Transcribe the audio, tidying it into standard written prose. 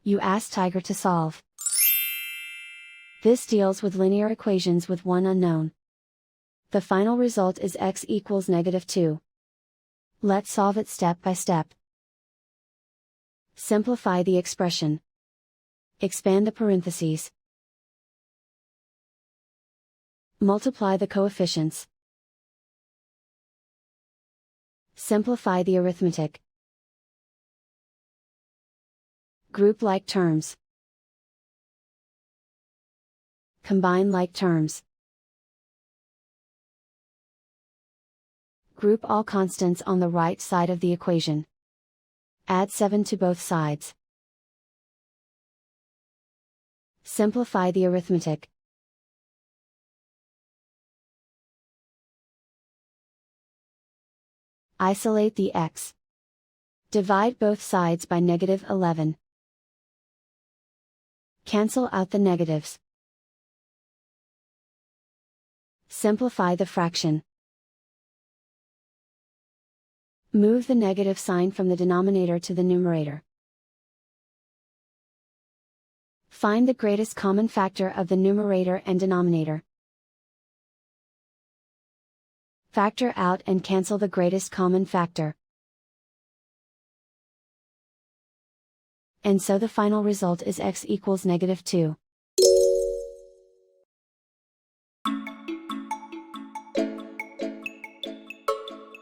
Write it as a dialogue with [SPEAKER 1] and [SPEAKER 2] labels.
[SPEAKER 1] You ask Tiger to solve. This deals with linear equations with one unknown. The final result is x equals -2. Let's solve it step by step. Simplify the expression. Expand the parentheses. Multiply the coefficients. Simplify the arithmetic. Group like terms. Combine like terms. Group all constants on the right side of the equation. Add 7 to both sides. Simplify the arithmetic. Isolate the x. Divide both sides by -11. Cancel out the negatives. Simplify the fraction. Move the negative sign from the denominator to the numerator. Find the greatest common factor of the numerator and denominator. Factor out and cancel the greatest common factor. And so the final result is x equals -2.